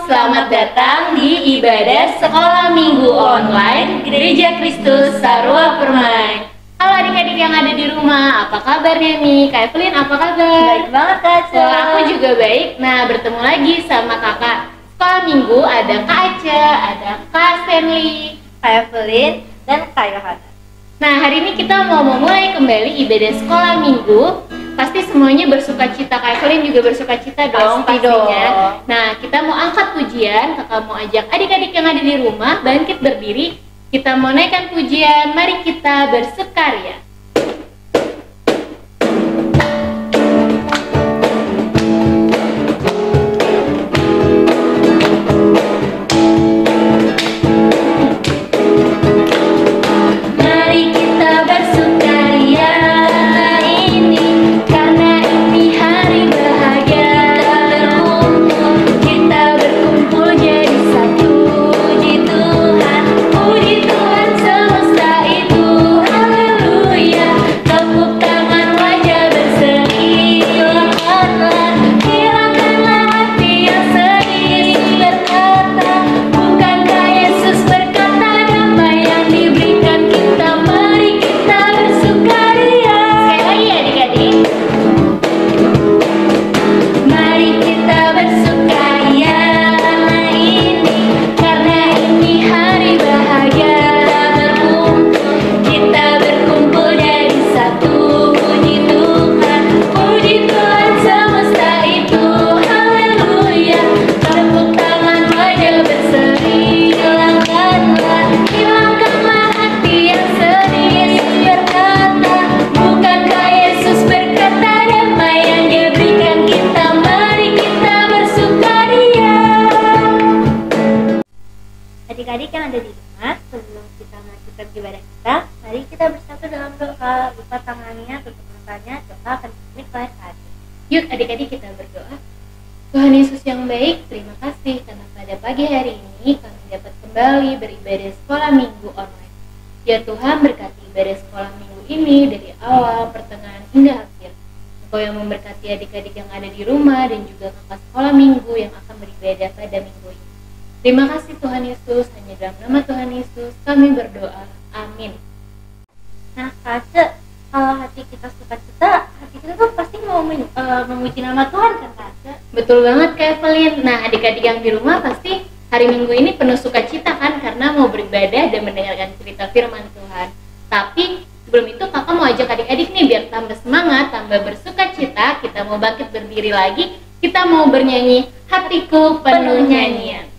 Selamat datang di ibadah sekolah minggu online Gereja Kristus Sarwa Permai. Halo adik-adik yang ada di rumah, apa kabarnya nih? Kak Evelyn, apa kabar? Baik banget Kak Aca. Wah, aku juga baik. Nah, bertemu lagi sama kakak sekolah minggu. Ada Kak Aca, ada Kak Stanley, Kak Evelyn, dan Kak Yohana. Nah, hari ini kita mau memulai kembali ibadah sekolah minggu. Pasti semuanya bersuka cita, Kak Evelyn juga bersuka cita dong Pasti pastinya. dong. Nah, kita mau angkat pujian, kakak mau ajak adik-adik yang ada di rumah bangkit berdiri. Kita mau naikkan pujian, mari kita bersukaria. Adik-adik yang ada di rumah, sebelum kita melanjutkan ibadah kita, mari kita bersatu dalam doa. Lipat tangannya, tutup matanya, doa akan dipimpin oleh Kak Aca. Yuk adik-adik kita berdoa. Tuhan Yesus yang baik, terima kasih karena pada pagi hari ini kami dapat kembali beribadah sekolah minggu online. Ya Tuhan, berkati ibadah sekolah minggu ini dari awal, pertengahan hingga akhir. Engkau yang memberkati adik-adik yang ada di rumah dan juga kakak sekolah minggu yang akan beribadah pada minggu ini. Terima kasih Tuhan Yesus, hanya dalam nama Tuhan Yesus kami berdoa. Amin. Nah Kak Aca, kalau hati kita suka cita, hati kita tuh pasti mau memuji nama Tuhan kan Kak Aca? Betul banget Kak Evelyn. Nah adik-adik yang di rumah pasti hari minggu ini penuh sukacita kan, karena mau beribadah dan mendengarkan cerita firman Tuhan. Tapi sebelum itu kakak mau ajak adik-adik nih biar tambah semangat, tambah bersukacita. Kita mau bangkit berdiri lagi, kita mau bernyanyi Hatiku Penuh Nyanyian.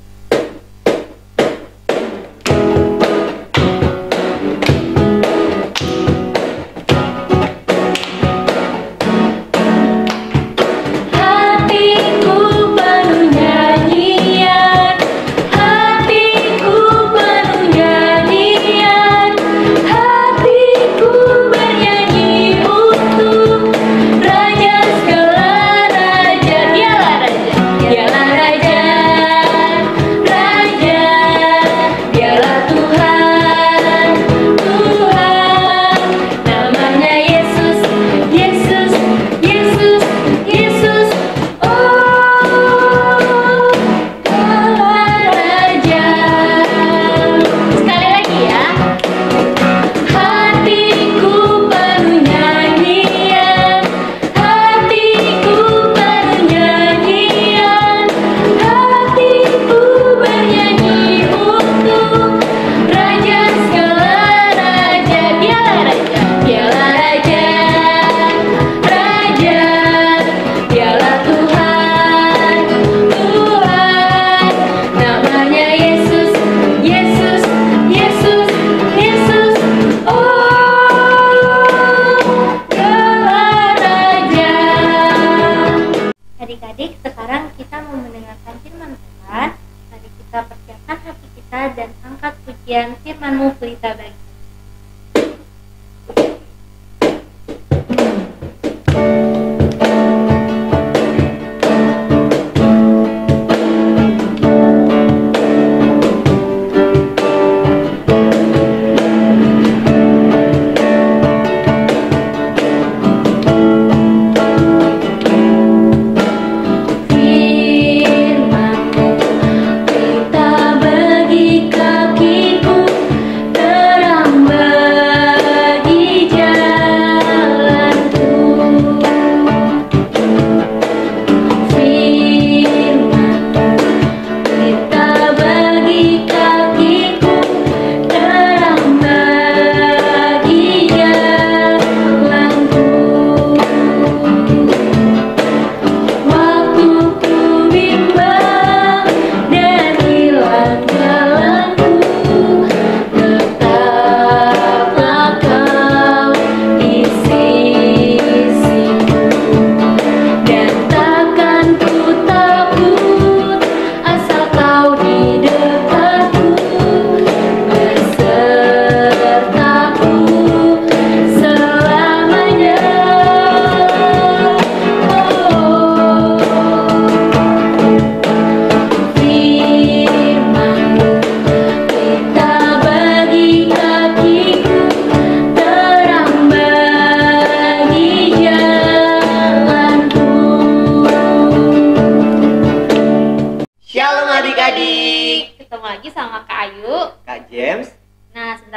Adik-adik, sekarang kita mau mendengarkan firman Tuhan. Mari kita persiapkan hati kita dan angkat pujian firman-Mu pelita bagi.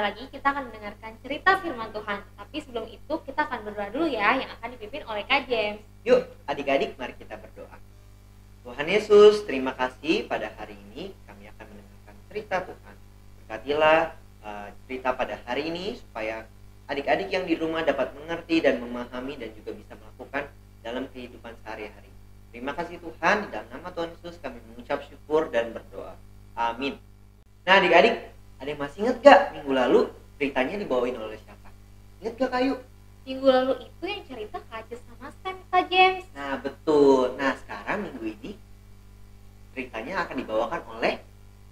sebentar lagi kita akan mendengarkan cerita firman Tuhan. Tapi sebelum itu kita akan berdoa dulu ya, yang akan dipimpin oleh Kak James. Yuk adik-adik, mari kita berdoa. Tuhan Yesus, terima kasih pada hari ini kami akan mendengarkan cerita Tuhan. Berkatilah cerita pada hari ini supaya adik-adik yang di rumah dapat mengerti dan memahami dan juga bisa melakukan dalam kehidupan sehari-hari. Terima kasih Tuhan, di dalam nama Tuhan Yesus kami mengucap syukur dan berdoa. Amin. Nah adik-adik, ada yang masih ingat gak minggu lalu ceritanya dibawain oleh siapa? Ingat gak Kayu? Minggu lalu itu yang cerita Kak James sama Sam, Kak James. Nah betul. Nah sekarang minggu ini ceritanya akan dibawakan oleh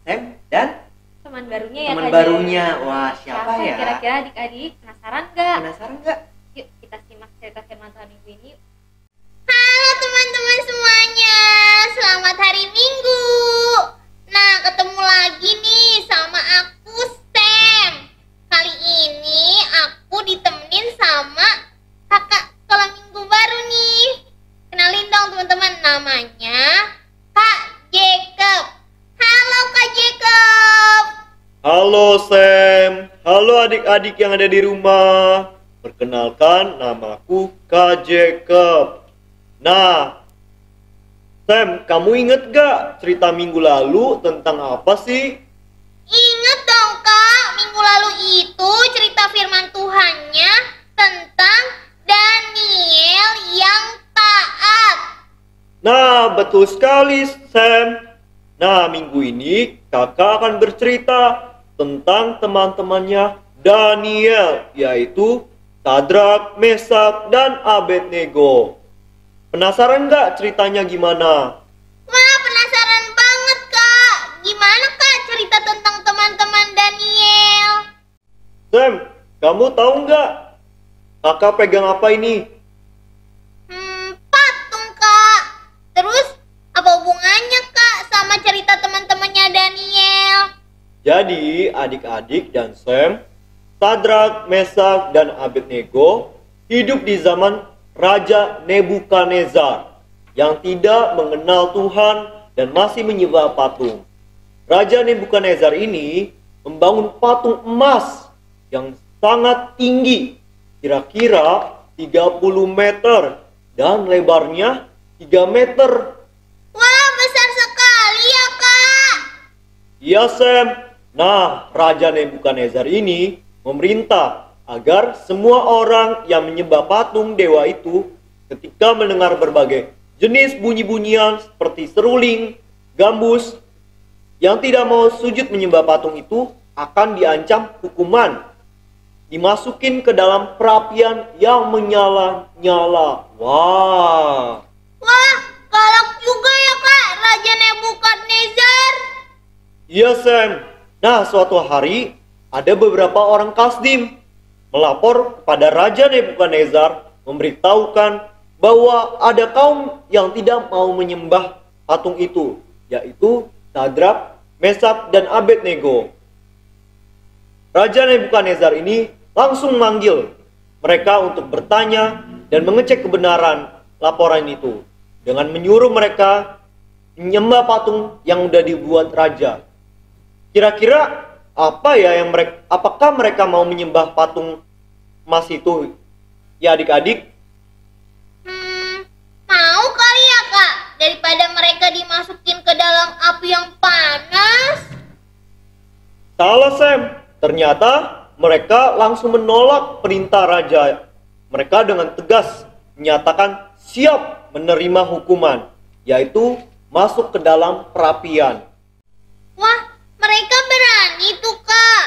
Sam dan Teman barunya ya, teman Kak barunya. James. Wah siapa ya? Kira-kira adik-adik penasaran gak? Penasaran gak? Yuk kita simak cerita firman Tuhan minggu ini. Halo teman-teman semuanya, selamat hari Minggu. Nah, ketemu lagi nih sama aku Sam. Kali ini aku ditemenin sama kakak sekolah minggu baru nih. Kenalin dong teman-teman, namanya Kak Jacob. Halo Kak Jacob. Halo Sam, halo adik-adik yang ada di rumah. Perkenalkan, namaku Kak Jacob. Nah, Sam, kamu inget gak cerita minggu lalu tentang apa sih? Ingat dong Kak, minggu lalu itu cerita firman Tuhannya tentang Daniel yang taat. Nah, betul sekali Sam. Nah, minggu ini kakak akan bercerita tentang teman-temannya Daniel, yaitu Sadrak, Mesak, dan Abednego. Penasaran gak ceritanya gimana? Wah, penasaran banget Kak. Gimana Kak cerita tentang teman-teman Daniel? Sam, kamu tahu nggak? Kakak pegang apa ini? Patung Kak. Terus apa hubungannya Kak sama cerita teman-temannya Daniel? Jadi adik-adik dan Sam, Sadrak, Mesak, dan Abednego hidup di zaman Raja Nebukadnezar yang tidak mengenal Tuhan dan masih menyembah patung. Raja Nebukadnezar ini membangun patung emas yang sangat tinggi, kira-kira 30 meter dan lebarnya 3 meter. Wah, besar sekali ya Kak. Iya Sam. Nah, Raja Nebukadnezar ini memerintah agar semua orang yang menyembah patung dewa itu ketika mendengar berbagai jenis bunyi-bunyian seperti seruling, gambus, yang tidak mau sujud menyembah patung itu akan diancam hukuman, dimasukin ke dalam perapian yang menyala-nyala. Wah. Wah, galak juga ya Kak Raja Nebukadnezar. Iya Sam. Nah, suatu hari ada beberapa orang Kasdim melapor kepada Raja Nebukadnezar memberitahukan bahwa ada kaum yang tidak mau menyembah patung itu, yaitu Sadrak, Mesak, dan Abednego. Raja Nebukadnezar ini langsung manggil mereka untuk bertanya dan mengecek kebenaran laporan itu dengan menyuruh mereka menyembah patung yang sudah dibuat raja. Kira-kira apa ya yang apakah mereka mau menyembah patung emas itu? Ya adik-adik. Mau kali ya Kak, daripada mereka dimasukin ke dalam api yang panas. Salah Sam, ternyata mereka langsung menolak perintah raja. Mereka dengan tegas menyatakan siap menerima hukuman, yaitu masuk ke dalam perapian. Wah, mereka berani tuh Kak.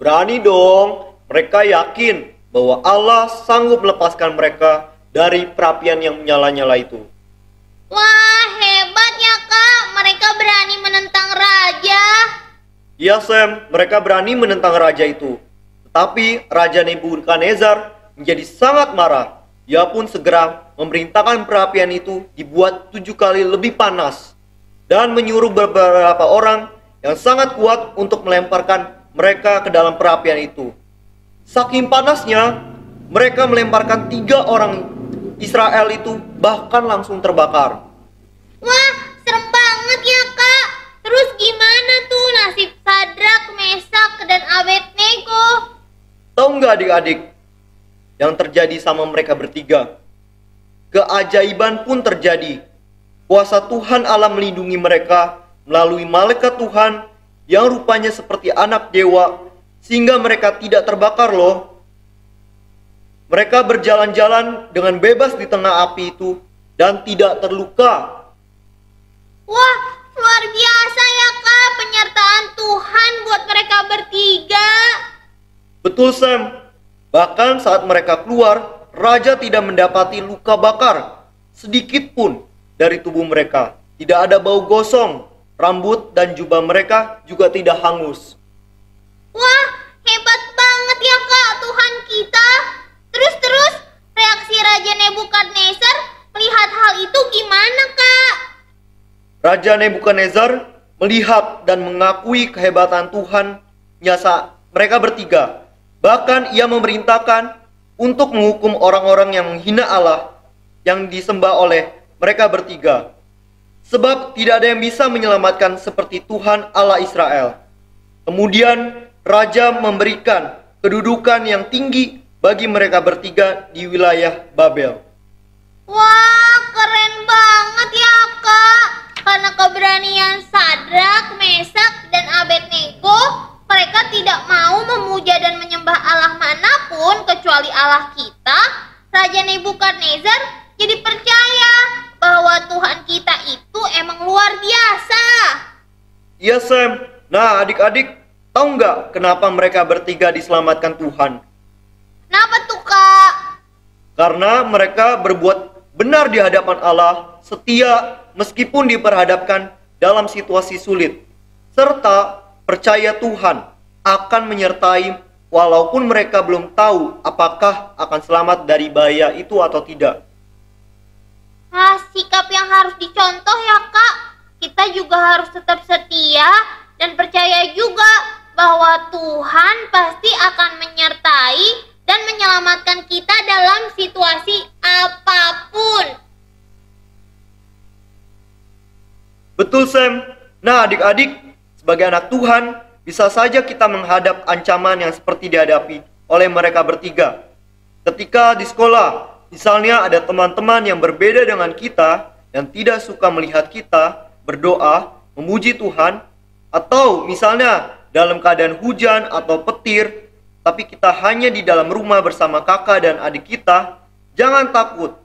Berani dong, mereka yakin bahwa Allah sanggup melepaskan mereka dari perapian yang menyala-nyala itu. Wah, hebat ya Kak, mereka berani menentang raja. Iya Sam, mereka berani menentang raja itu. Tetapi Raja Nebukadnezar menjadi sangat marah. Dia pun segera memerintahkan perapian itu dibuat 7 kali lebih panas dan menyuruh beberapa orang yang sangat kuat untuk melemparkan mereka ke dalam perapian itu. Saking panasnya, mereka melemparkan 3 orang Israel itu bahkan langsung terbakar. Wah, serem banget ya Kak. Terus gimana tuh nasib Sadrak, Mesak, dan Abednego? Abednego. Tahu nggak adik-adik yang terjadi sama mereka bertiga? Keajaiban pun terjadi. Kuasa Tuhan Allah melindungi mereka melalui malaikat Tuhan yang rupanya seperti anak dewa, sehingga mereka tidak terbakar loh. Mereka berjalan-jalan dengan bebas di tengah api itu dan tidak terluka. Wah, luar biasa ya Kak, penyertaan Tuhan buat mereka bertiga. Betul Sam. Bahkan saat mereka keluar, raja tidak mendapati luka bakar sedikit pun dari tubuh mereka. Tidak ada bau gosong, rambut dan jubah mereka juga tidak hangus. Wah, hebat banget ya Kak Tuhan kita. Terus reaksi Raja Nebukadnezar melihat hal itu gimana Kak? Raja Nebukadnezar melihat dan mengakui kehebatan Tuhan nyasa mereka bertiga. Bahkan ia memerintahkan untuk menghukum orang-orang yang menghina Allah yang disembah oleh mereka bertiga. Sebab tidak ada yang bisa menyelamatkan seperti Tuhan Allah Israel. Kemudian Raja memberikan kedudukan yang tinggi bagi mereka bertiga di wilayah Babel. Wah, keren banget ya Kak. Karena keberanian Sadrak, Mesak, dan Abednego, mereka tidak mau memuja dan menyembah Allah manapun kecuali Allah kita. Raja Nebukadnezar jadi percaya bahwa Tuhan kita itu emang luar biasa. Iya Sam. Nah adik-adik, tahu nggak kenapa mereka bertiga diselamatkan Tuhan? Kenapa tuh Kak? Karena mereka berbuat benar di hadapan Allah, setia meskipun diperhadapkan dalam situasi sulit, serta percaya Tuhan akan menyertai walaupun mereka belum tahu apakah akan selamat dari bahaya itu atau tidak. Sikap yang harus dicontoh ya Kak. Kita juga harus tetap setia dan percaya juga bahwa Tuhan pasti akan menyertai dan menyelamatkan kita dalam situasi apapun. Betul Sam. Nah adik-adik, sebagai anak Tuhan, bisa saja kita menghadap ancaman yang seperti dihadapi oleh mereka bertiga. Ketika di sekolah, misalnya ada teman-teman yang berbeda dengan kita dan tidak suka melihat kita berdoa, memuji Tuhan, atau misalnya dalam keadaan hujan atau petir, tapi kita hanya di dalam rumah bersama kakak dan adik kita, jangan takut.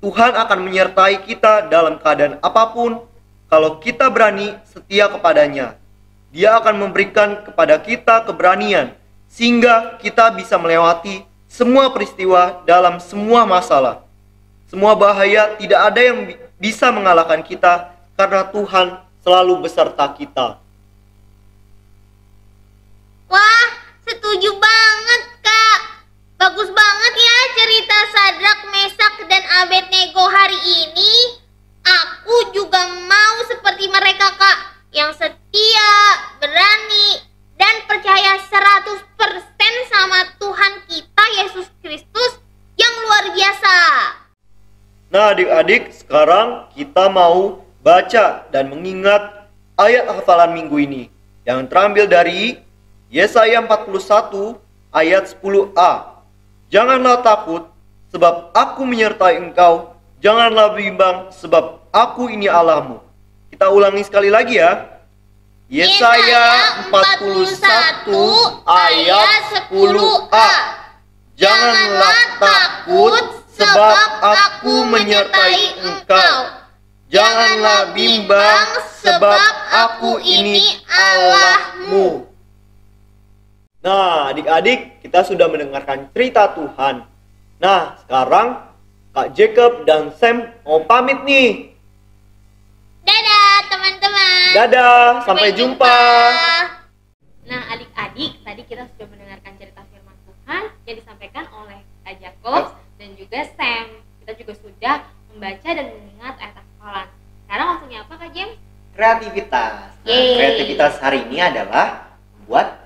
Tuhan akan menyertai kita dalam keadaan apapun kalau kita berani setia kepadanya. Dia akan memberikan kepada kita keberanian sehingga kita bisa melewati semua peristiwa dalam semua masalah. Semua bahaya, tidak ada yang bisa mengalahkan kita karena Tuhan selalu beserta kita. Wah, setuju banget Kak. Bagus banget ya cerita Sadrak, Mesak, dan Abednego hari ini. Aku juga mau seperti mereka Kak, yang setia, berani, dan percaya 100% sama Tuhan kita Yesus Kristus yang luar biasa. Nah adik-adik, sekarang kita mau baca dan mengingat ayat hafalan minggu ini yang terambil dari Yesaya 41 ayat 10a. Janganlah takut, sebab aku menyertai engkau. Janganlah bimbang, sebab aku ini Allahmu. Kita ulangi sekali lagi ya. Yesaya 41 ayat 10a. Janganlah takut, sebab aku menyertai engkau. Janganlah bimbang, sebab aku ini Allahmu. Nah, adik-adik, kita sudah mendengarkan cerita Tuhan. Nah, sekarang Kak Jacob dan Sam mau pamit nih. Dadah teman-teman. Dadah, sampai jumpa. Nah, adik-adik, tadi kita sudah mendengarkan cerita firman Tuhan yang disampaikan oleh Kak Jacob dan juga Sam. Kita juga sudah membaca dan mengingat ayat hafalan. Sekarang waktunya apa Kak James? Kreativitas. Nah, Yeay. kreativitas hari ini adalah membuat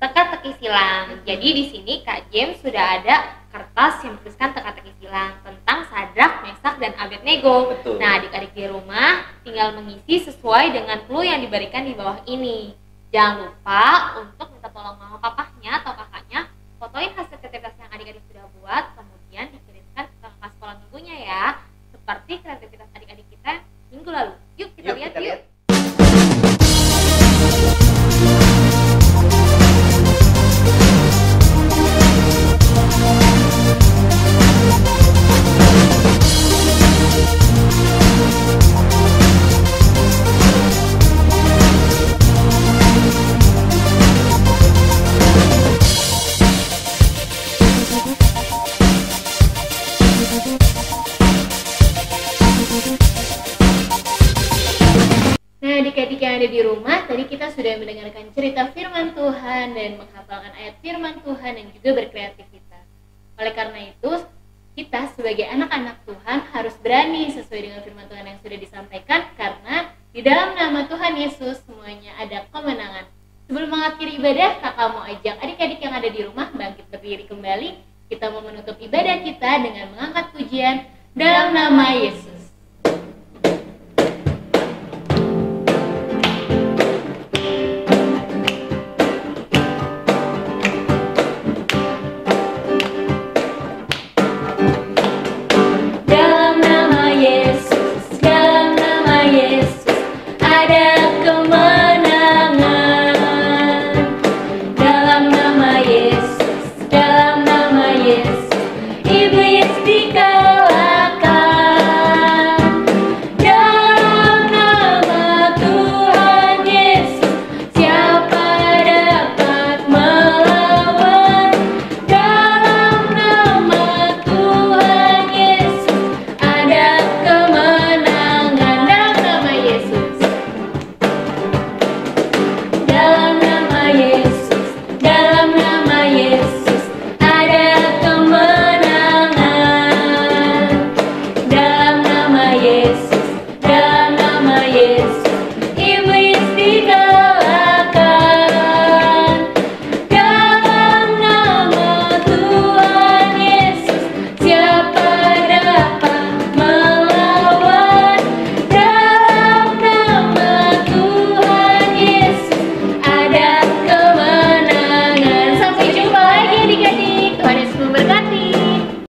Teka-teki silang. Jadi di sini Kak James sudah ada kertas yang bertuliskan teka-teki silang tentang Sadrak, Mesak, dan Abednego. Betul. Nah, adik-adik di rumah tinggal mengisi sesuai dengan clue yang diberikan di bawah ini. Jangan lupa untuk minta tolong mama papahnya atau kakaknya fotoin hasil kreativitas yang adik-adik sudah buat, kemudian dikirimkan ke kakak sekolah minggunya ya, seperti kreativitas adik-adik kita minggu lalu. Yuk kita lihat yuk. Nah, adik-adik yang ada di rumah, tadi kita sudah mendengarkan cerita firman Tuhan dan menghafalkan ayat firman Tuhan dan juga berkreativitas. Oleh karena itu, kita sebagai anak-anak Tuhan harus berani sesuai dengan firman Tuhan yang sudah disampaikan, karena di dalam nama Tuhan Yesus semuanya ada kemenangan. Sebelum mengakhiri ibadah, kakak mau ajak adik-adik yang ada di rumah bangkit berdiri kembali. Kita mau menutup ibadah kita dengan mengangkat pujian dalam nama Yesus.